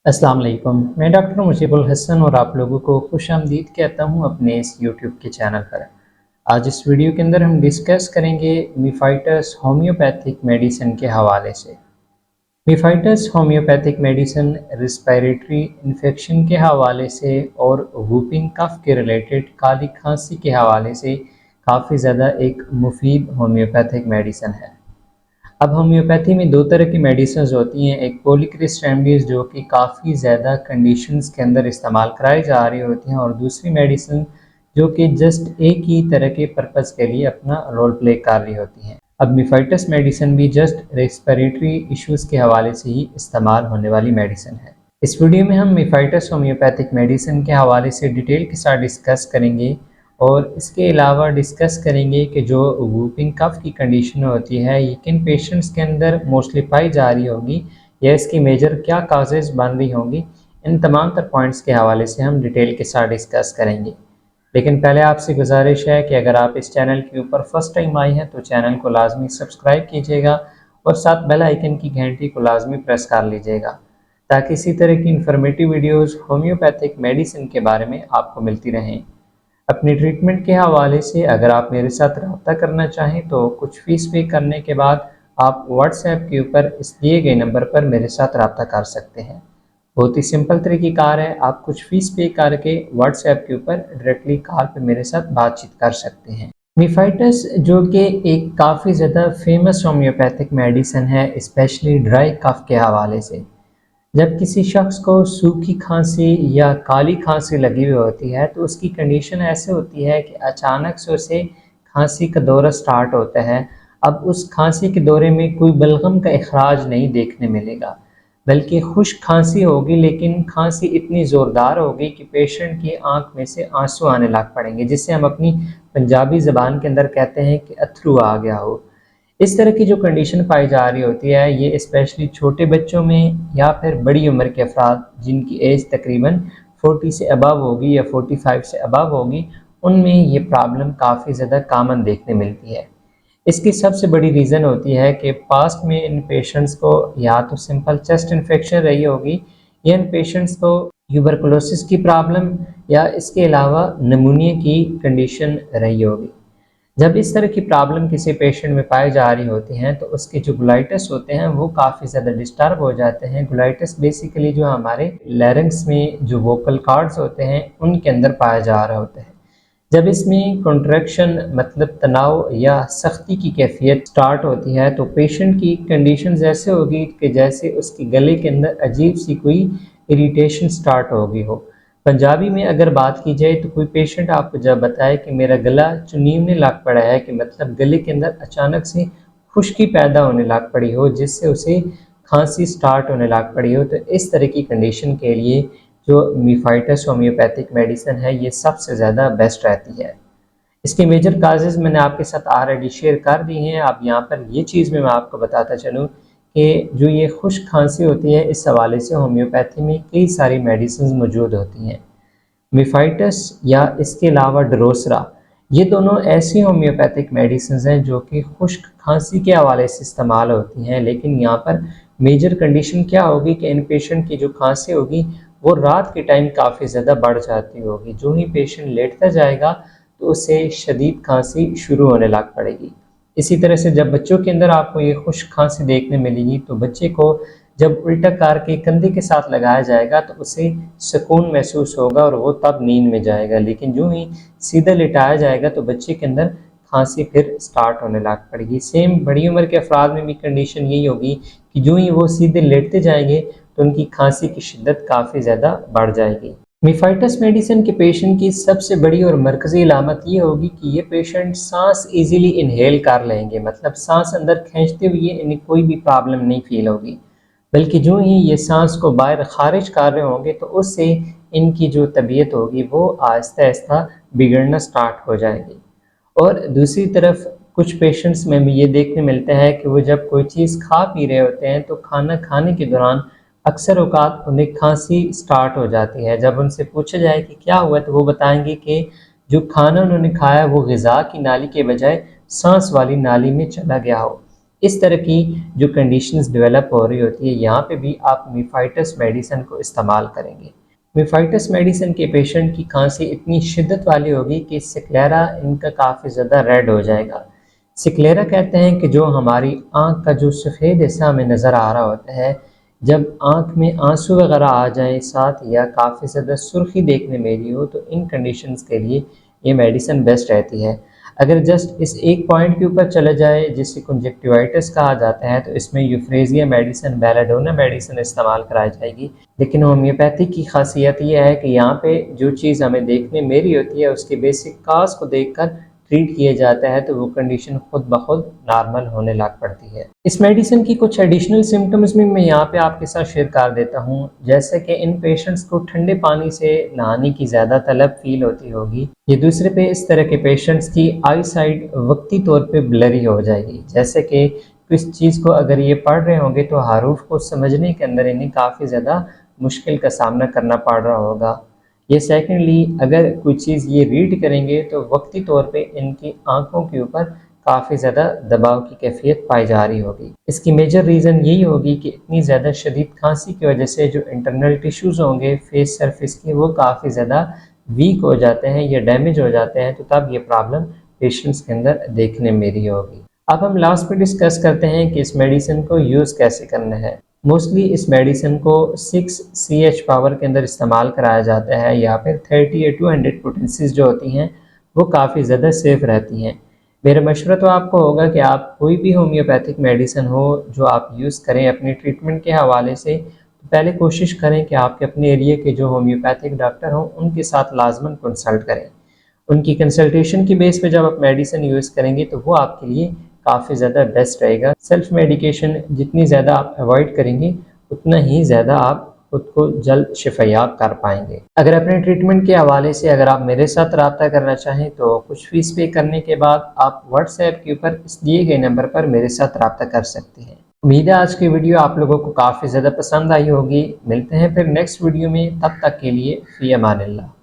अस्सलाम वालेकुम। मैं डॉक्टर मुजीबुल हसन और आप लोगों को खुशामदीद कहता हूँ अपने इस यूट्यूब के चैनल पर। आज इस वीडियो के अंदर हम डिस्कस करेंगे मीफाइटस होम्योपैथिक मेडिसिन के हवाले से। मीफाइटस होम्योपैथिक मेडिसिन रिस्पायरेटरी इन्फेक्शन के हवाले से और वूपिंग कफ के रिलेटेड काली खांसी के हवाले से काफ़ी ज़्यादा एक मुफीद होम्योपैथिक मेडिसिन है। अब होम्योपैथी में दो तरह की मेडिसिन्स होती हैं, एक पॉलीक्रिस रेमेडीज़ जो कि काफ़ी ज़्यादा कंडीशंस के अंदर इस्तेमाल कराई जा रही होती हैं, और दूसरी मेडिसिन जो कि जस्ट एक ही तरह के पर्पज़ के लिए अपना रोल प्ले कर रही होती हैं। अब मीफाइटस मेडिसिन भी जस्ट रेस्पिरेटरी इश्यूज़ के हवाले से ही इस्तेमाल होने वाली मेडिसिन है। इस वीडियो में हम मीफाइटस होम्योपैथिक मेडिसिन के हवाले से डिटेल के साथ डिस्कस करेंगे, और इसके अलावा डिस्कस करेंगे कि जो वूपिंग कफ की कंडीशन होती है ये किन पेशेंट्स के अंदर मोस्टली पाई जा रही होगी, या इसकी मेजर क्या काजेज़ बन रही होंगी। इन तमाम तर पॉइंट्स के हवाले से हम डिटेल के साथ डिस्कस करेंगे। लेकिन पहले आपसे गुजारिश है कि अगर आप इस चैनल के ऊपर फर्स्ट टाइम आए हैं तो चैनल को लाजमी सब्सक्राइब कीजिएगा और साथ बेल आइकन की घंटी को लाजमी प्रेस कर लीजिएगा, ताकि इसी तरह की इंफॉर्मेटिव वीडियोस होम्योपैथिक मेडिसिन के बारे में आपको मिलती रहें। अपनी ट्रीटमेंट के हवाले से अगर आप मेरे साथ रब्ता करना चाहें तो कुछ फ़ीस पे करने के बाद आप व्हाट्सएप के ऊपर इस दिए गए नंबर पर मेरे साथ रब्ता कर सकते हैं। बहुत ही सिंपल तरीक़ेकार है, आप कुछ फ़ीस पे करके व्हाट्सएप के ऊपर डायरेक्टली कॉल पे मेरे साथ बातचीत कर सकते हैं। मीफाइटस जो कि एक काफ़ी ज़्यादा फेमस होम्योपैथिक मेडिसिन है, स्पेशली ड्राई कफ के हवाले से। जब किसी शख्स को सूखी खांसी या काली खांसी लगी हुई होती है तो उसकी कंडीशन ऐसे होती है कि अचानक से उसे खांसी का दौरा स्टार्ट होता है। अब उस खांसी के दौरे में कोई बलगम का इखराज नहीं देखने मिलेगा, बल्कि खुश्क खांसी होगी, लेकिन खांसी इतनी ज़ोरदार होगी कि पेशेंट की आंख में से आंसू आने लग पड़ेंगे, जिसे हम अपनी पंजाबी ज़बान के अंदर कहते हैं कि अथरू आ गया हो। इस तरह की जो कंडीशन पाई जा रही होती है ये स्पेशली छोटे बच्चों में या फिर बड़ी उम्र के अफराद जिनकी एज तकरीबन 40 से अबव होगी या 45 से अबव होगी, उनमें ये प्रॉब्लम काफ़ी ज़्यादा कॉमन देखने मिलती है। इसकी सबसे बड़ी रीज़न होती है कि पास्ट में इन पेशेंट्स को या तो सिंपल चेस्ट इन्फेक्शन रही होगी, या इन पेशेंट्स को ट्यूबरकुलोसिस की प्रॉब्लम या इसके अलावा निमोनिया की कंडीशन रही होगी। जब इस तरह की प्रॉब्लम किसी पेशेंट में पाई जा रही होती हैं तो उसके जो ग्लाइटस होते हैं वो काफ़ी ज़्यादा डिस्टर्ब हो जाते हैं। ग्लाइटस बेसिकली जो हमारे लैरिंक्स में जो वोकल कॉर्ड्स होते हैं उनके अंदर पाया जा रहा होता है। जब इसमें कॉन्ट्रैक्शन मतलब तनाव या सख्ती की कैफियत स्टार्ट होती है तो पेशेंट की कंडीशंस ऐसे होगी कि जैसे उसके गले के अंदर अजीब सी कोई इरिटेशन स्टार्ट होगी हो। पंजाबी में अगर बात की जाए तो कोई पेशेंट आपको जब बताए कि मेरा गला चुनीवने लग पड़ा है, कि मतलब गले के अंदर अचानक से खुश्की पैदा होने लग पड़ी हो जिससे उसे खांसी स्टार्ट होने लग पड़ी हो, तो इस तरह की कंडीशन के लिए जो मीफाइटस होम्योपैथिक मेडिसिन है ये सबसे ज़्यादा बेस्ट रहती है। इसके मेजर काजेज़ मैंने आपके साथ ऑलरेडी शेयर कर दी हैं। अब यहाँ पर ये चीज़ मैं आपको बताता चलूँ कि जो ये खुश्क खांसी होती है इस हवाले से होम्योपैथी में कई सारी मेडिसिन मौजूद होती हैं। मीफाइटस या इसके अलावा ड्रोसरा, ये दोनों ऐसी होम्योपैथिक मेडिसिन हैं जो कि खुश्क खांसी के हवाले से इस्तेमाल होती हैं, लेकिन यहाँ पर मेजर कंडीशन क्या होगी कि इन पेशेंट की जो खांसी होगी वो रात के टाइम काफ़ी ज़्यादा बढ़ जाती होगी। जो ही पेशेंट लेटता जाएगा तो उसे शदीद खांसी शुरू होने लग पड़ेगी। इसी तरह से जब बच्चों के अंदर आपको ये खुश्क खांसी देखने मिलेगी तो बच्चे को जब उल्टा करके कंधे के साथ लगाया जाएगा तो उसे सुकून महसूस होगा और वो तब नींद में जाएगा, लेकिन जो ही सीधा लिटाया जाएगा तो बच्चे के अंदर खांसी फिर स्टार्ट होने लग पड़ेगी। सेम बड़ी उम्र के अफराद में भी कंडीशन यही होगी कि जो ही वो सीधे लेटते जाएंगे तो उनकी खांसी की शिद्दत काफ़ी ज़्यादा बढ़ जाएगी। मीफाइटस मेडिसिन के पेशेंट की सबसे बड़ी और मरकज़ी अलामत ये होगी कि ये पेशेंट सांस इजीली इनहेल कर लेंगे, मतलब सांस अंदर खींचते हुए इन्हें कोई भी प्रॉब्लम नहीं फील होगी, बल्कि जो ही ये सांस को बाहर खारिज कर रहे होंगे तो उससे इनकी जो तबीयत होगी वो आहिस्ता आहिस्ता बिगड़ना स्टार्ट हो जाएगी। और दूसरी तरफ कुछ पेशेंट्स में भी ये देखने मिलता है कि वो जब कोई चीज़ खा पी रहे होते हैं तो खाना खाने के दौरान अक्सर औकात उन्हें खांसी स्टार्ट हो जाती है। जब उनसे पूछा जाए कि क्या हुआ तो वो बताएंगे कि जो खाना उन्होंने खाया वो ग़िज़ा की नाली के बजाय सांस वाली नाली में चला गया हो। इस तरह की जो कंडीशंस डेवलप हो रही होती है, यहाँ पे भी आप मीफाइटस मेडिसिन को इस्तेमाल करेंगे। मीफाइटस मेडिसिन के पेशेंट की खांसी इतनी शिद्दत वाली होगी कि सिक्लेरा इनका काफ़ी ज़्यादा रेड हो जाएगा। सिक्लेरा कहते हैं कि जो हमारी आँख का जो सफ़ेद हिस्सा हमें नज़र आ रहा होता है, जब आँख में आंसू वगैरह आ जाएं साथ या काफ़ी ज़्यादा सुर्खी देखने में रही हो, तो इन कंडीशंस के लिए ये मेडिसिन बेस्ट रहती है। अगर जस्ट इस एक पॉइंट के ऊपर चला जाए जिसे कंजक्टिवाइटिस कहा जाता है, तो इसमें यूफ्रेजिया मेडिसिन, बेलाडोना मेडिसिन इस्तेमाल कराई जाएगी। लेकिन होम्योपैथी की खासियत यह है कि यहाँ पे जो चीज़ हमें देखने में रही होती है उसके बेसिक काज को देखकर ट्रीट किया जाता है, तो वो कंडीशन खुद ब खुद नॉर्मल होने लग पड़ती है। इस मेडिसिन की कुछ एडिशनल सिम्टम्स भी मैं यहाँ पे आपके साथ शेयर कर देता हूँ, जैसे कि इन पेशेंट्स को ठंडे पानी से नहाने की ज़्यादा तलब फील होती होगी। ये दूसरे पे इस तरह के पेशेंट्स की आई साइड वक्ती तौर पे ब्लरी हो जाएगी, जैसे कि किस चीज़ को अगर ये पढ़ रहे होंगे तो हरूफ को समझने के अंदर इन्हें काफ़ी ज़्यादा मुश्किल का सामना करना पड़ रहा होगा। ये सेकेंडली अगर कोई चीज़ ये रीड करेंगे तो वक्ती तौर पे इनकी आंखों के ऊपर काफ़ी ज़्यादा दबाव की कैफियत पाई जा रही होगी। इसकी मेजर रीज़न यही होगी कि इतनी ज़्यादा शदीद खांसी की वजह से जो इंटरनल टिश्यूज़ होंगे फेस सरफेस के, वो काफ़ी ज़्यादा वीक हो जाते हैं या डैमेज हो जाते हैं, तो तब ये प्रॉब्लम पेशेंट्स के अंदर देखने में रही होगी। अब हम लास्ट में डिस्कस करते हैं कि इस मेडिसिन को यूज़ कैसे करना है। मोस्टली इस मेडिसिन को 6 CH पावर के अंदर इस्तेमाल कराया जाता है, या फिर 30 या 200 पोटेंसीज जो होती हैं वो काफ़ी ज़्यादा सेफ रहती हैं। मेरा मशवरा तो आपको होगा कि आप कोई भी होम्योपैथिक मेडिसिन हो जो आप यूज़ करें अपने ट्रीटमेंट के हवाले से, तो पहले कोशिश करें कि आपके अपने एरिया के जो होम्योपैथिक डॉक्टर हों उनके साथ लाजमन कंसल्ट करें। उनकी कंसल्टेशन की बेस पे जब आप मेडिसिन यूज़ करेंगे तो वो आपके लिए काफ़ी ज़्यादा बेस्ट रहेगा। सेल्फ मेडिकेशन जितनी ज़्यादा आप अवॉइड करेंगे उतना ही ज़्यादा आप खुद को जल्द शिफायाब कर पाएंगे। अगर अपने ट्रीटमेंट के हवाले से अगर आप मेरे साथ रब्ता करना चाहें तो कुछ फीस पे करने के बाद आप व्हाट्सएप के ऊपर इस दिए गए नंबर पर मेरे साथ रब्ता कर सकते हैं। उम्मीद है आज की वीडियो आप लोगों को काफ़ी ज़्यादा पसंद आई होगी। मिलते हैं फिर नेक्स्ट वीडियो में, तब तक के लिए फ़ी अमानिल्लाह।